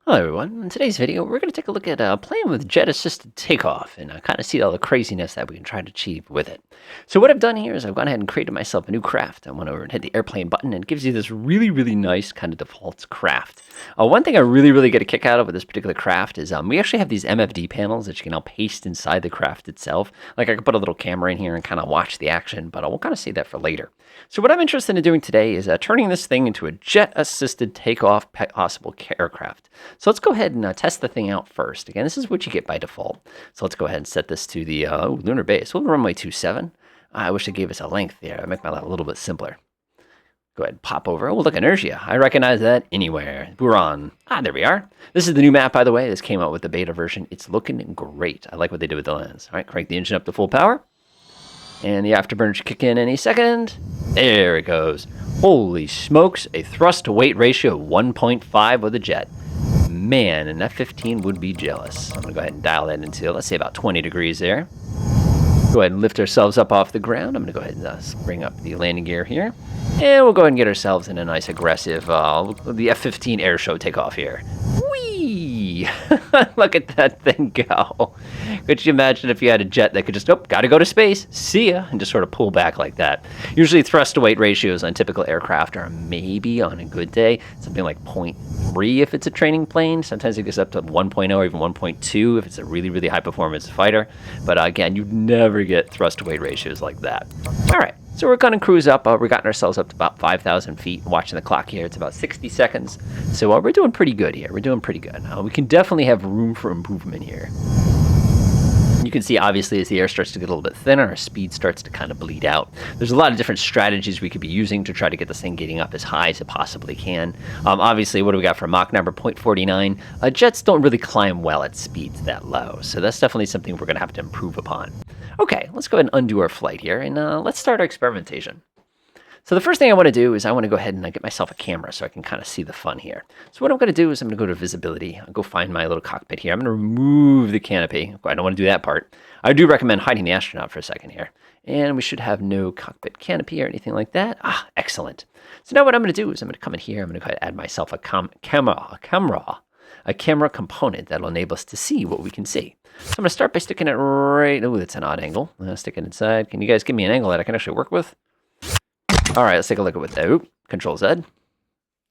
Hello everyone, in today's video we're going to take a look at playing with jet-assisted takeoff and kind of see all the craziness that we can try to achieve with it. So what I've done here is I've gone ahead and created myself a new craft. I went over and hit the airplane button and it gives you this really nice kind of default craft. One thing I really get a kick out of with this particular craft is we actually have these MFD panels that you can now paste inside the craft itself. Like I could put a little camera in here and kind of watch the action, but we'll kind of save that for later. So what I'm interested in doing today is turning this thing into a jet-assisted takeoff possible aircraft. So let's go ahead and test the thing out first. Again, this is what you get by default. So let's go ahead and set this to the lunar base. We'll runway 27. I wish they gave us a length there. I'd make my life a little bit simpler. Go ahead and pop over. Oh, look, inertia. I recognize that anywhere. Buran. There we are. This is the new map, by the way. This came out with the beta version. It's looking great. I like what they did with the lens. All right, crank the engine up to full power. And the afterburner should kick in any second. There it goes. Holy smokes, a thrust-to-weight ratio of 1.5 with a jet. Man, an F-15 would be jealous. I'm going to go ahead and dial that into, let's say, about 20 degrees there. Go ahead and lift ourselves up off the ground. I'm going to go ahead and bring up the landing gear here. And we'll go ahead and get ourselves in a nice aggressive, the F-15 air show takeoff here. Whee! Look at that thing go. Could you imagine if you had a jet that could just, gotta go to space, see ya, and just sort of pull back like that. Usually thrust-to-weight ratios on typical aircraft are maybe, on a good day, something like 0.3 if it's a training plane. Sometimes it gets up to 1.0 or even 1.2 if it's a really high-performance fighter. But again, you'd never get thrust-to-weight ratios like that. All right. So we're going to cruise up. We're getting ourselves up to about 5,000 feet. Watching the clock here, it's about 60 seconds. So we're doing pretty good here. We're doing pretty good. We can definitely have room for improvement here. You can see, obviously, as the air starts to get a little bit thinner, our speed starts to kind of bleed out. There's a lot of different strategies we could be using to try to get this thing getting up as high as it possibly can. Obviously, what do we got for Mach number? 0.49. Jets don't really climb well at speeds that low. So that's definitely something we're going to have to improve upon. Okay, let's go ahead and undo our flight here, and let's start our experimentation. So the first thing I want to do is I want to go ahead and get myself a camera so I can kind of see the fun here. So what I'm going to do is I'm going to go to visibility. I'll go find my little cockpit here. I'm going to remove the canopy. I don't want to do that part. I do recommend hiding the astronaut for a second here. And we should have no cockpit canopy or anything like that. Excellent. So now what I'm going to do is I'm going to come in here. I'm going to go ahead and add myself a camera component that'll enable us to see what we can see. So I'm going to start by sticking it right... Oh, that's an odd angle. Stick it inside. Can you guys give me an angle that I can actually work with? All right, let's take a look at what that... Control Z.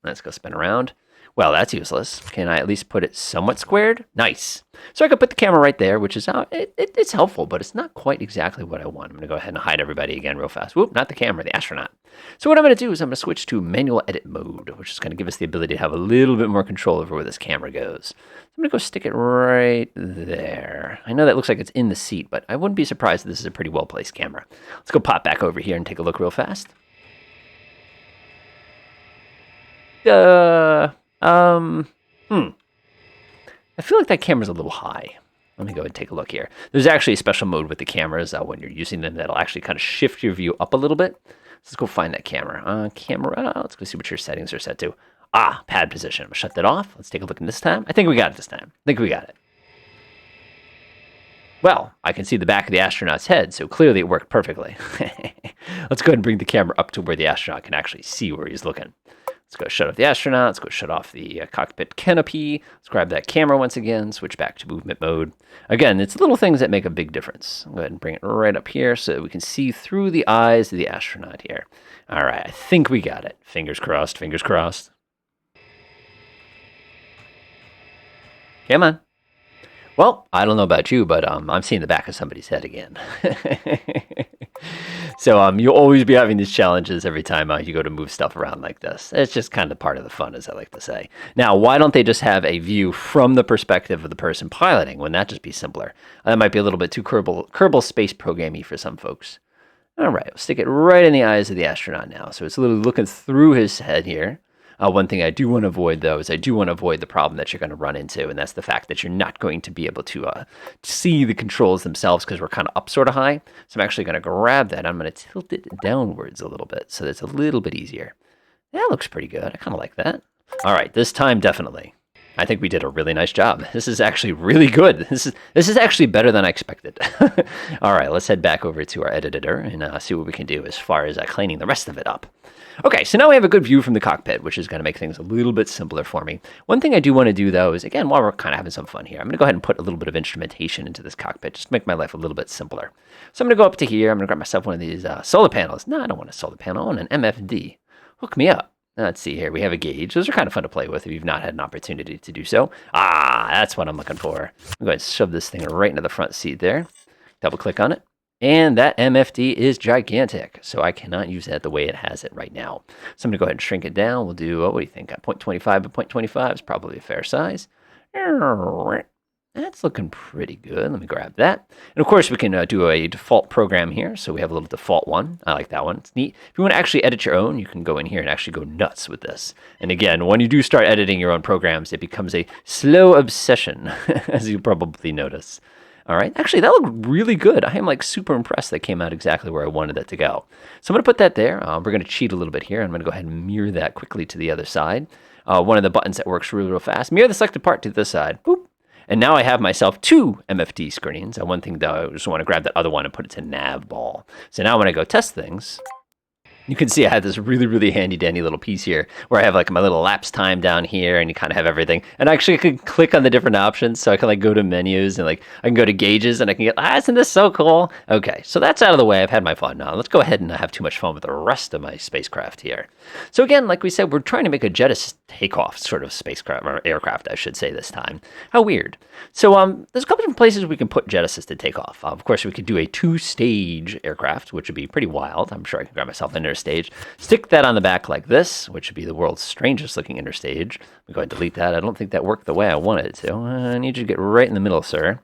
Let's go spin around. Well, that's useless. Can I at least put it somewhat squared? Nice. So I could put the camera right there, which is... it's helpful, but it's not quite exactly what I want. I'm going to go ahead and hide everybody again real fast. Whoop, not the camera, the astronaut. So what I'm going to do is I'm going to switch to manual edit mode, which is going to give us the ability to have a little bit more control over where this camera goes. I'm going to go stick it right there. I know that looks like it's in the seat, but I wouldn't be surprised if this is a pretty well-placed camera. Let's go pop back over here and take a look real fast. I feel like that camera's a little high. Let me go and take a look here. There's actually a special mode with the cameras when you're using them that'll actually kind of shift your view up a little bit. Let's go find that camera. Let's go see what your settings are set to. Pad position. I'm going to shut that off. Let's take a look at this time. I think we got it this time. I think we got it. Well, I can see the back of the astronaut's head, so clearly it worked perfectly. Let's go ahead and bring the camera up to where the astronaut can actually see where he's looking. Let's go shut off the astronaut. Let's go shut off the cockpit canopy. Let's grab that camera once again. Switch back to movement mode. Again, it's little things that make a big difference. Go ahead and bring it right up here so that we can see through the eyes of the astronaut here. All right, I think we got it. Fingers crossed, fingers crossed. Come on. Well, I don't know about you, but I'm seeing the back of somebody's head again. So you'll always be having these challenges every time you go to move stuff around like this. It's just kind of part of the fun, as I like to say. Now, why don't they just have a view from the perspective of the person piloting? Wouldn't that just be simpler? That might be a little bit too Kerbal Space Program-y for some folks. All right, we'll stick it right in the eyes of the astronaut now. So it's literally looking through his head here. One thing I do want to avoid, though, is I do want to avoid the problem that you're going to run into, and that's the fact that you're not going to be able to see the controls themselves because we're kind of up sort of high. So I'm actually going to grab that. I'm going to tilt it downwards a little bit so it's a little bit easier. That looks pretty good. I kind of like that. All right, this time, definitely. I think we did a really nice job. This is actually really good. This is actually better than I expected. All right, let's head back over to our editor and see what we can do as far as cleaning the rest of it up. Okay, so now we have a good view from the cockpit, which is going to make things a little bit simpler for me. One thing I do want to do, though, is, again, while we're kind of having some fun here, I'm going to go ahead and put a little bit of instrumentation into this cockpit, just to make my life a little bit simpler. So I'm going to go up to here. I'm going to grab myself one of these solar panels. No, I don't want a solar panel. I want an MFD. Hook me up. Let's see here. We have a gauge. Those are kind of fun to play with if you've not had an opportunity to do so. Ah, that's what I'm looking for. I'm going to shove this thing right into the front seat there. Double click on it. And that MFD is gigantic, so I cannot use that the way it has it right now. So I'm going to go ahead and shrink it down. We'll do, what do you think? 0.25 by 0.25 is probably a fair size. That's looking pretty good. Let me grab that. And of course, we can do a default program here. So we have a little default one. I like that one. It's neat. If you want to actually edit your own, you can go in here and actually go nuts with this. And again, when you do start editing your own programs, it becomes a slow obsession, as you probably notice. All right. Actually, that looked really good. I am like super impressed that came out exactly where I wanted it to go. So I'm going to put that there. We're going to cheat a little bit here. I'm going to go ahead and mirror that quickly to the other side. One of the buttons that works real fast. Mirror the selected part to this side. Boop. And now I have myself two MFD screens. One thing, though, I just want to grab that other one and put it to nav ball. So now when I go test things, you can see I have this really handy dandy little piece here where I have like my little lapse time down here, and you kind of have everything. And actually I could click on the different options, so I can like go to menus and like I can go to gauges and I can get, isn't this so cool? Okay, so that's out of the way. I've had my fun now. Let's go ahead and have too much fun with the rest of my spacecraft here. So again, like we said, we're trying to make a JATO takeoff sort of spacecraft, or aircraft, I should say this time. How weird. So there's a couple different places we can put jet assisted takeoff. Of course, we could do a 2-stage aircraft, which would be pretty wild. I'm sure I can grab myself an interstage, stick that on the back like this, which would be the world's strangest looking interstage. I'm going to delete that. I don't think that worked the way I wanted it to. I need you to get right in the middle, sir.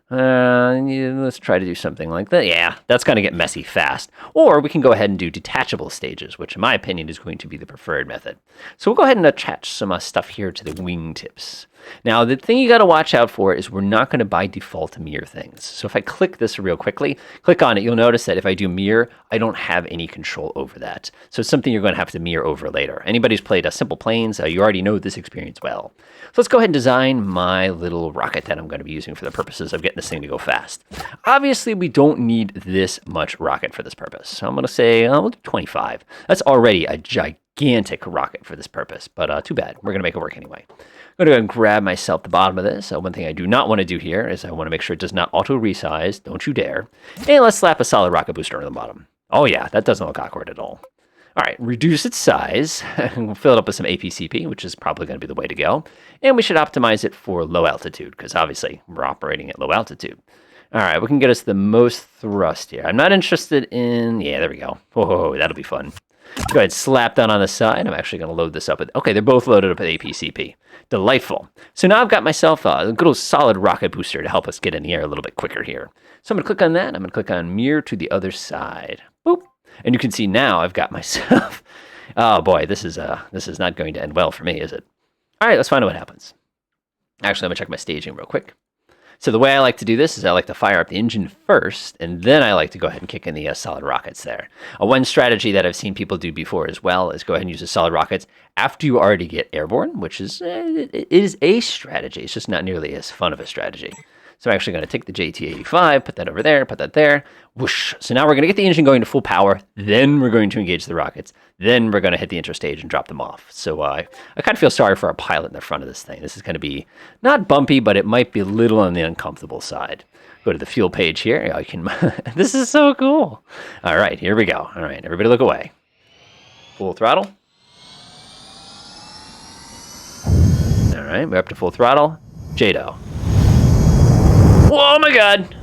Let's try to do something like that. Yeah, that's going to get messy fast. Or we can go ahead and do detachable stages, which in my opinion is going to be the preferred method. So we'll go ahead and attach some stuff here to the wingtips. Now, the thing you got to watch out for is we're not going to by default mirror things. So if I click this real quickly, click on it, you'll notice that if I do mirror, I don't have any control over that. So it's something you're going to have to mirror over later. Anybody who's played Simple Planes, you already know this experience well. So let's go ahead and design my little rocket that I'm going to be using for the purposes of getting this thing to go fast. Obviously, we don't need this much rocket for this purpose. So I'm going to say, we'll do 25. That's already a gigantic rocket for this purpose, but too bad. We're going to make it work anyway. I'm going to go ahead and grab myself the bottom of this. One thing I do not want to do here is I want to make sure it does not auto-resize. Don't you dare. And let's slap a solid rocket booster on the bottom. Oh yeah, that doesn't look awkward at all. All right, reduce its size. We'll fill it up with some APCP, which is probably going to be the way to go. And we should optimize it for low altitude, because obviously we're operating at low altitude. All right, we can get us the most thrust here. I'm not interested in... Yeah, there we go. Whoa, that'll be fun. Go ahead, slap that on the side. I'm actually going to load this up with... Okay, they're both loaded up with APCP. Delightful. So now I've got myself a good old solid rocket booster to help us get in the air a little bit quicker here. So I'm going to click on that. I'm going to click on mirror to the other side. Boop. And you can see now I've got myself... Oh boy, this is not going to end well for me, is it? All right, let's find out what happens. Actually, I'm going to check my staging real quick. So the way I like to do this is I like to fire up the engine first, and then I like to go ahead and kick in the solid rockets there. One strategy that I've seen people do before as well is go ahead and use the solid rockets after you already get airborne, which is it is a strategy. It's just not nearly as fun of a strategy. So I'm actually going to take the JT85, put that over there, put that there, whoosh. So now we're going to get the engine going to full power, then we're going to engage the rockets, then we're going to hit the interstage and drop them off. So I kind of feel sorry for our pilot in the front of this thing. This is going to be not bumpy, but it might be a little on the uncomfortable side. Go to the fuel page here. I can. This is so cool. All right, here we go. All right, everybody look away. Full throttle. All right, we're up to full throttle. JATO. Oh my God!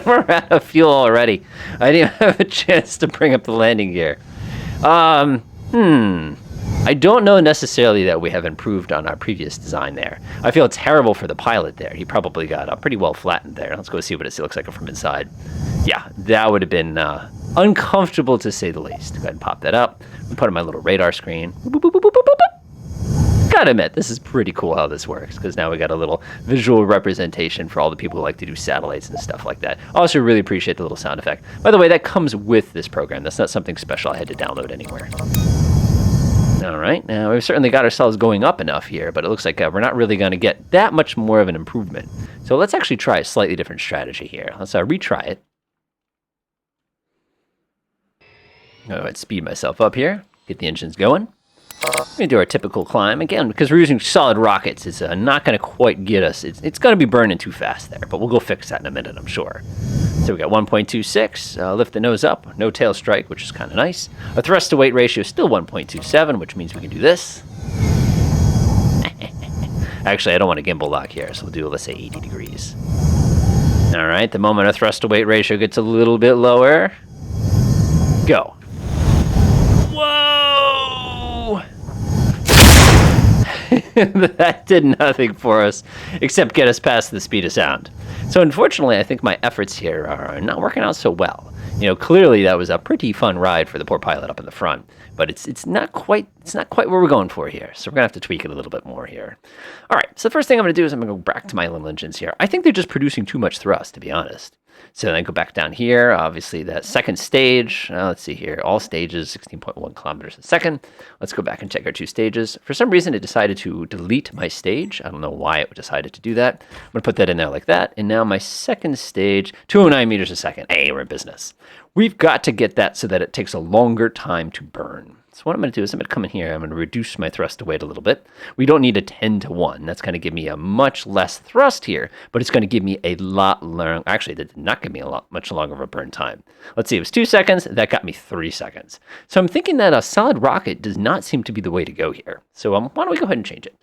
We're out of fuel already. I didn't have a chance to bring up the landing gear. I don't know necessarily that we have improved on our previous design there. I feel terrible for the pilot there. He probably got pretty well flattened there. Let's go see what it looks like from inside. Yeah, that would have been uncomfortable to say the least. Go ahead and pop that up. Put on my little radar screen. Boop, boop, boop, boop, boop, boop. Gotta admit, this is pretty cool how this works, because now we got a little visual representation for all the people who like to do satellites and stuff like that. I also really appreciate the little sound effect. By the way, that comes with this program. That's not something special I had to download anywhere. All right, now we've certainly got ourselves going up enough here, but it looks like we're not really going to get that much more of an improvement. So let's actually try a slightly different strategy here. Let's retry it. All right, speed myself up here, get the engines going. We're going to do our typical climb. Again, because we're using solid rockets, it's not going to quite get us. It's going to be burning too fast there, but we'll go fix that in a minute, I'm sure. So we got 1.26, lift the nose up, no tail strike, which is kind of nice. Our thrust to weight ratio is still 1.27, which means we can do this. Actually, I don't want a gimbal lock here, so we'll do, let's say, 80 degrees. All right, the moment our thrust to weight ratio gets a little bit lower, go. Whoa! That did nothing for us except get us past the speed of sound. So unfortunately, I think my efforts here are not working out so well. You know, clearly that was a pretty fun ride for the poor pilot up in the front, but it's not quite where we're going for here. So we're gonna have to tweak it a little bit more here. All right, so the first thing I'm gonna do is I'm gonna go back to my little engines here. I think they're just producing too much thrust, to be honest. So then I go back down here, obviously that second stage, let's see here, all stages, 16.1 kilometers a second. Let's go back and check our 2 stages. For some reason, it decided to delete my stage. I don't know why it decided to do that. I'm gonna put that in there like that. And now my second stage, 209 meters a second. Hey, we're in business. We've got to get that so that it takes a longer time to burn. So what I'm going to do is I'm going to come in here. I'm going to reduce my thrust to weight a little bit. We don't need a 10 to 1. That's going to give me a much less thrust here, but it's going to give me a lot longer. Actually, that did not give me much longer of a burn time. Let's see, it was 2 seconds. That got me 3 seconds. So I'm thinking that a solid rocket does not seem to be the way to go here. So why don't we go ahead and change it?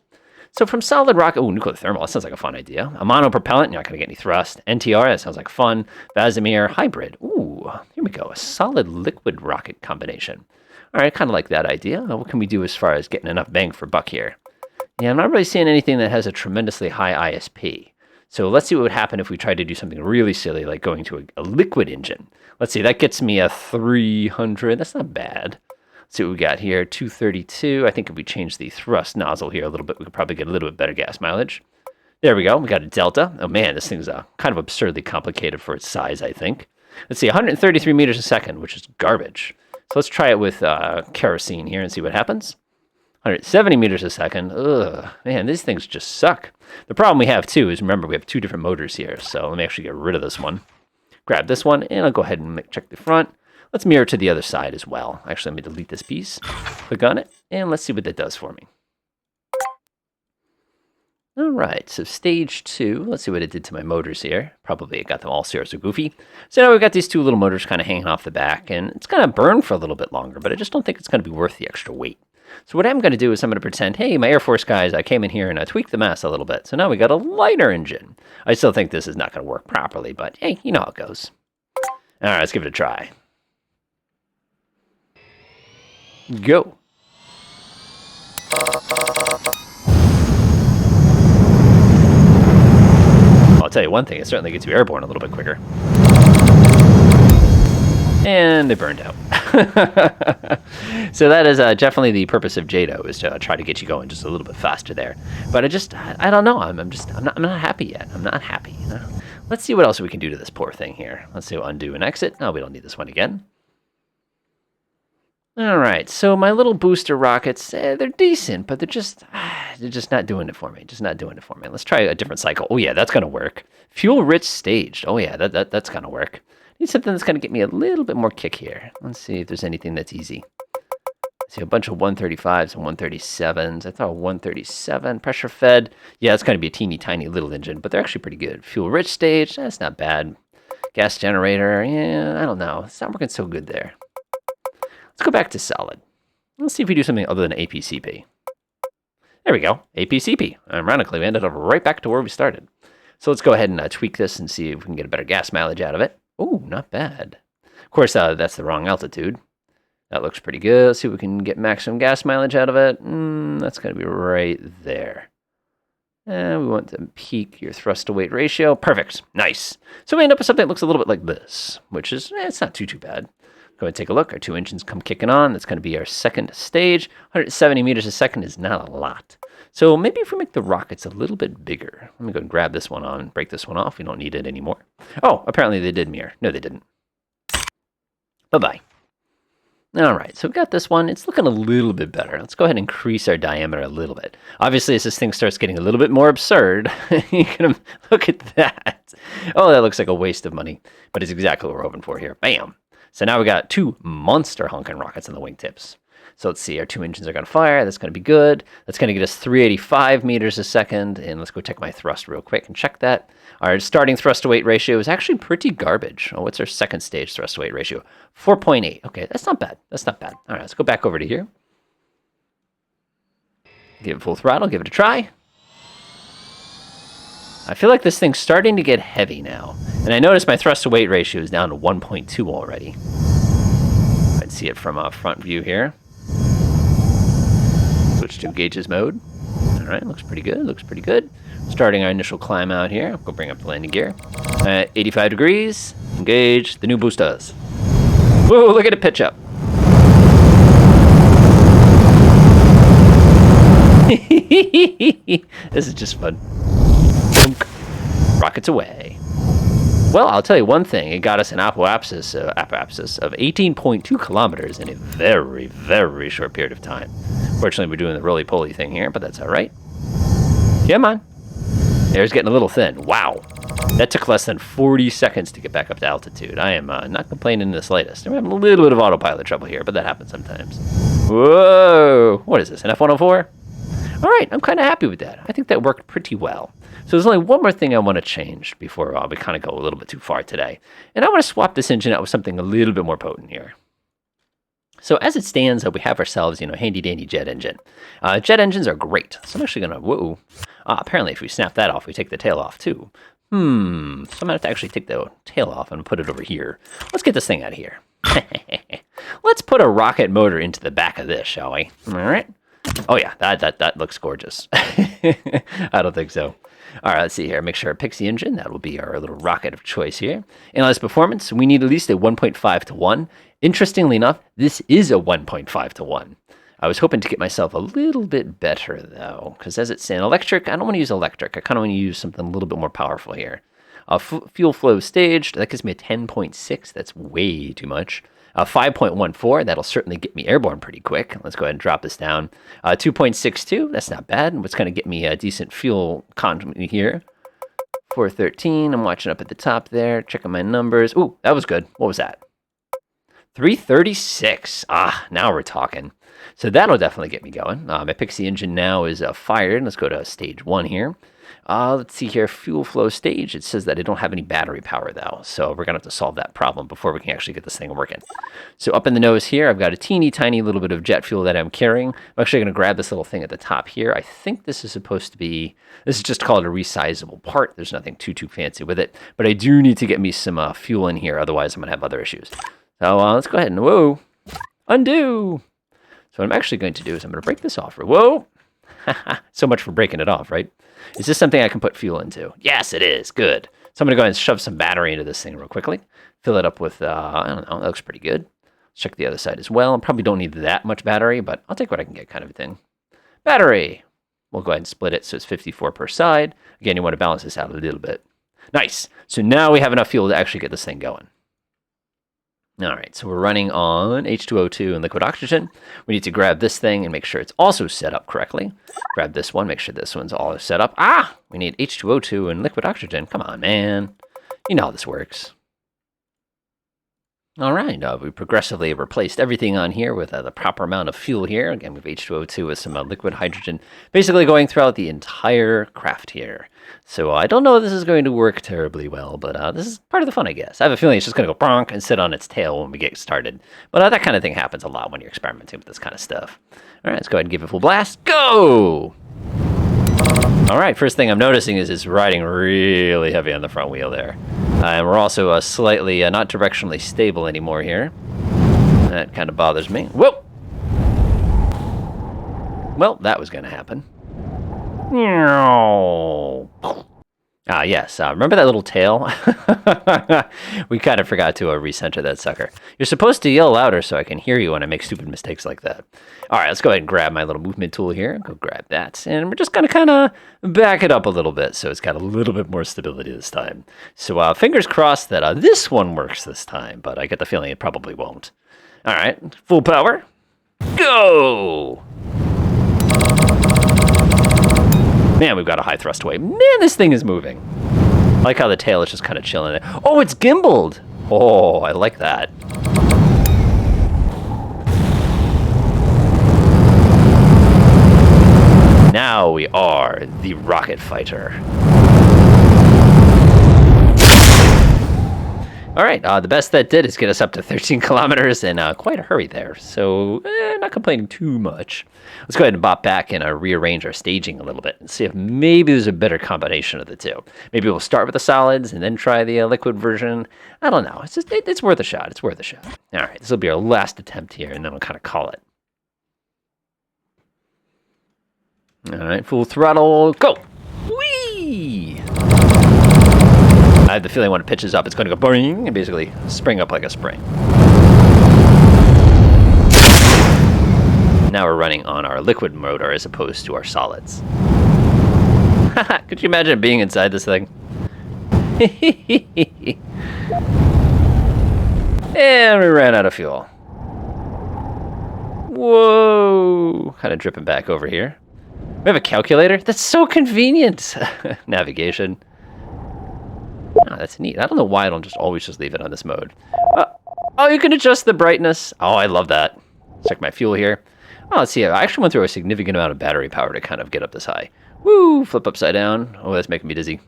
So from solid rocket, nuclear thermal, that sounds like a fun idea. A monopropellant, you're not going to get any thrust. NTR, that sounds like fun. Vasimir, hybrid. Ooh, here we go. A solid liquid rocket combination. All right, kind of like that idea. What can we do as far as getting enough bang for buck here? Yeah, I'm not really seeing anything that has a tremendously high ISP. So let's see what would happen if we tried to do something really silly, like going to a liquid engine. Let's see, that gets me a 300. That's not bad. Let's see what we got here, 232. I think if we change the thrust nozzle here a little bit, we could probably get a little bit better gas mileage. There we go. We got a delta. Oh, man, this thing's kind of absurdly complicated for its size, I think. Let's see, 133 meters a second, which is garbage. So let's try it with kerosene here and see what happens. 170 meters a second. Ugh, man, these things just suck. The problem we have, too, is remember, we have 2 different motors here. So let me actually get rid of this one. Grab this one, and I'll go ahead and check the front. Let's mirror to the other side as well. Actually, let me delete this piece. Click on it, and let's see what that does for me. All right, so stage 2, let's see what it did to my motors here. Probably it got them all so goofy. So now we've got these 2 little motors kind of hanging off the back, and it's going to burn for a little bit longer, but I just don't think it's going to be worth the extra weight. So what I'm going to do is I'm going to pretend, hey, my Air Force guys, I came in here and I tweaked the mass a little bit. So now we got a lighter engine. I still think this is not going to work properly, but hey, you know how it goes. All right, let's give it a try. Go. I'll tell you one thing, it certainly gets you airborne a little bit quicker. And they burned out. So that is definitely the purpose of JATO, is to try to get you going just a little bit faster there. But I don't know. I'm not happy yet. I'm not happy. Let's see what else we can do to this poor thing here. Let's do undo and exit. No, we don't need this one again. All right, so my little booster rockets, they're decent, but they're just not doing it for me. Just not doing it for me. Let's try a different cycle. Oh yeah, that's gonna work. Fuel-rich staged. Oh yeah, that's gonna work. Need something that's gonna get me a little bit more kick here. Let's see if there's anything that's easy. See a bunch of 135s and 137s. I thought 137 pressure fed. Yeah, it's gonna be a teeny tiny little engine, but they're actually pretty good. Fuel-rich stage, that's not bad. Gas generator, yeah, I don't know. It's not working so good there. Let's go back to solid. Let's see if we do something other than APCP. There we go, APCP. Ironically, we ended up right back to where we started. So let's go ahead and tweak this and see if we can get a better gas mileage out of it. Oh, not bad. Of course, that's the wrong altitude. That looks pretty good. Let's see if we can get maximum gas mileage out of it. That's going to be right there. And we want to peak your thrust to weight ratio. Perfect. Nice. So we end up with something that looks a little bit like this, which is, it's not too bad. Go ahead and take a look. Our 2 engines come kicking on. That's going to be our second stage. 170 meters a second is not a lot. So maybe if we make the rockets a little bit bigger. Let me go and grab this one on, break this one off. We don't need it anymore. Oh, apparently they did mirror. No, they didn't. Bye-bye. All right, so we've got this one. It's looking a little bit better. Let's go ahead and increase our diameter a little bit. Obviously, as this thing starts getting a little bit more absurd, you can look at that. Oh, that looks like a waste of money, but it's exactly what we're hoping for here. Bam. So now we got 2 monster honking rockets on the wingtips. So let's see, our 2 engines are going to fire. That's going to be good. That's going to get us 385 meters a second. And let's go check my thrust real quick and check that. Our starting thrust to weight ratio is actually pretty garbage. Oh, what's our second stage thrust to weight ratio? 4.8. Okay, that's not bad. That's not bad. All right, let's go back over to here. Give it full throttle. Give it a try. I feel like this thing's starting to get heavy now. And I notice my thrust to weight ratio is down to 1.2 already. I can see it from a front view here. Switch to gauges mode. All right, looks pretty good. Looks pretty good. Starting our initial climb out here. Go bring up the landing gear. 85 degrees. Engage the new boosters. Whoa, look at it pitch up. This is just fun. Rockets away. Well, I'll tell you one thing. It got us an apoapsis of 18.2 kilometers in a very, very short period of time. Fortunately, we're doing the roly-poly thing here, but that's all right. Come on. Air's getting a little thin. Wow. That took less than 40 seconds to get back up to altitude. I am not complaining in the slightest. I'm having a little bit of autopilot trouble here, but that happens sometimes. Whoa. What is this, an F-104? All right, I'm kind of happy with that. I think that worked pretty well. So there's only one more thing I want to change before we kind of go a little bit too far today. And I want to swap this engine out with something a little bit more potent here. So as it stands, we have ourselves, handy-dandy jet engine. Jet engines are great. So I'm actually going to, whoa. Apparently if we snap that off, we take the tail off too. So I'm going to have to actually take the tail off and put it over here. Let's get this thing out of here. Let's put a rocket motor into the back of this, shall we? All right. Oh yeah, that looks gorgeous. I don't think so. All right, let's see here. Make sure it picks the engine. That will be our little rocket of choice here. Analyze performance. We need at least a 1.5 to 1. Interestingly enough, this is a 1.5 to 1. I was hoping to get myself a little bit better, though, because as it's saying, electric, I don't want to use electric. I kind of want to use something a little bit more powerful here. Fuel flow staged, that gives me a 10.6. That's way too much. 5.14, that'll certainly get me airborne pretty quick. Let's go ahead and drop this down. 2.62, that's not bad. What's going to get me a decent fuel economy here? 413, I'm watching up at the top there, checking my numbers. Ooh, that was good. What was that? 336. Now we're talking. So that'll definitely get me going. My Pixie engine now is fired. Let's go to stage 1 here. Let's see here, fuel flow stage. It says that I don't have any battery power, though. So we're going to have to solve that problem before we can actually get this thing working. So up in the nose here, I've got a teeny tiny little bit of jet fuel that I'm carrying. I'm actually going to grab this little thing at the top here. I think this is supposed to be, this is just called a resizable part. There's nothing too fancy with it. But I do need to get me some fuel in here. Otherwise, I'm going to have other issues. So let's go ahead and, whoa, undo. So what I'm actually going to do is I'm going to break this off. Whoa. So much for breaking it off, right? Is this something I can put fuel into? Yes, it is. Good. So I'm going to go ahead and shove some battery into this thing real quickly. Fill it up with, I don't know, that looks pretty good. Let's check the other side as well. I probably don't need that much battery, but I'll take what I can get kind of a thing. Battery. We'll go ahead and split it so it's 54 per side. Again, you want to balance this out a little bit. Nice. So now we have enough fuel to actually get this thing going. All right, so we're running on H2O2 and liquid oxygen. We need to grab this thing and make sure it's also set up correctly. Grab this one, make sure this one's all set up. We need H2O2 and liquid oxygen. Come on, man. You know how this works. All right, we progressively replaced everything on here with the proper amount of fuel here. Again, we have H2O2 with some liquid hydrogen, basically going throughout the entire craft here. So I don't know if this is going to work terribly well, but this is part of the fun, I guess. I have a feeling it's just going to go bonk and sit on its tail when we get started. But that kind of thing happens a lot when you're experimenting with this kind of stuff. All right, let's go ahead and give it a full blast. Go! All right, first thing I'm noticing is it's riding really heavy on the front wheel there. And we're also slightly not directionally stable anymore here. That kind of bothers me. Whoa! Well, that was going to happen. Yes. Remember that little tail? We kind of forgot to recenter that sucker. You're supposed to yell louder so I can hear you when I make stupid mistakes like that. All right, let's go ahead and grab my little movement tool here. Go grab that. And we're just going to kind of back it up a little bit so it's got a little bit more stability this time. So fingers crossed that this one works this time, but I get the feeling it probably won't. All right, full power. Go! Man, we've got a high thrust away. Man, this thing is moving. I like how the tail is just kind of chilling there. Oh, it's gimbaled. Oh, I like that. Now we are the rocket fighter. All right, the best that did is get us up to 13 kilometers in quite a hurry there. So, not complaining too much. Let's go ahead and bop back and rearrange our staging a little bit and see if maybe there's a better combination of the two. Maybe we'll start with the solids and then try the liquid version. I don't know. It's just it's worth a shot. It's worth a shot. All right, this will be our last attempt here, and then we'll kind of call it. All right, full throttle, go! Whee! I have the feeling when it pitches up, it's going to go boing and basically spring up like a spring. Now we're running on our liquid motor as opposed to our solids. Could you imagine being inside this thing? And we ran out of fuel. Whoa! Kind of dripping back over here. We have a calculator? That's so convenient! Navigation. Oh, that's neat. I don't know why I don't just always just leave it on this mode. Oh, you can adjust the brightness. Oh, I love that. Check my fuel here. Oh, let's see. I actually went through a significant amount of battery power to kind of get up this high. Woo! Flip upside down. Oh, that's making me dizzy.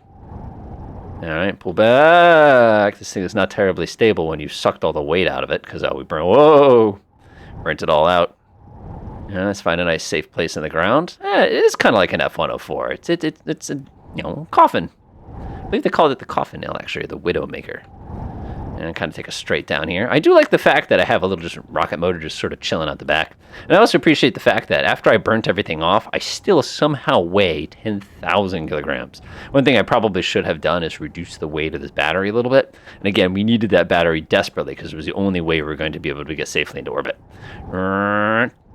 All right, pull back. This thing is not terribly stable when you sucked all the weight out of it because we burnt. Whoa! Burnt it all out. Yeah, let's find a nice safe place in the ground. It is kind of like an F-104. It's a coffin. I believe they called it the coffin nail, actually, the Widowmaker. And kind of take us straight down here. I do like the fact that I have a little just rocket motor just sort of chilling out the back. And I also appreciate the fact that after I burnt everything off, I still somehow weigh 10,000 kilograms. One thing I probably should have done is reduce the weight of this battery a little bit. And again, we needed that battery desperately because it was the only way we were going to be able to get safely into orbit.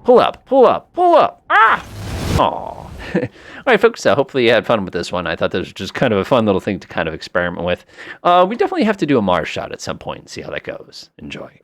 Pull up, pull up, pull up. Ah! Aw. All right, folks, hopefully you had fun with this one. I thought this was just kind of a fun little thing to kind of experiment with. We definitely have to do a Mars shot at some point and see how that goes. Enjoy.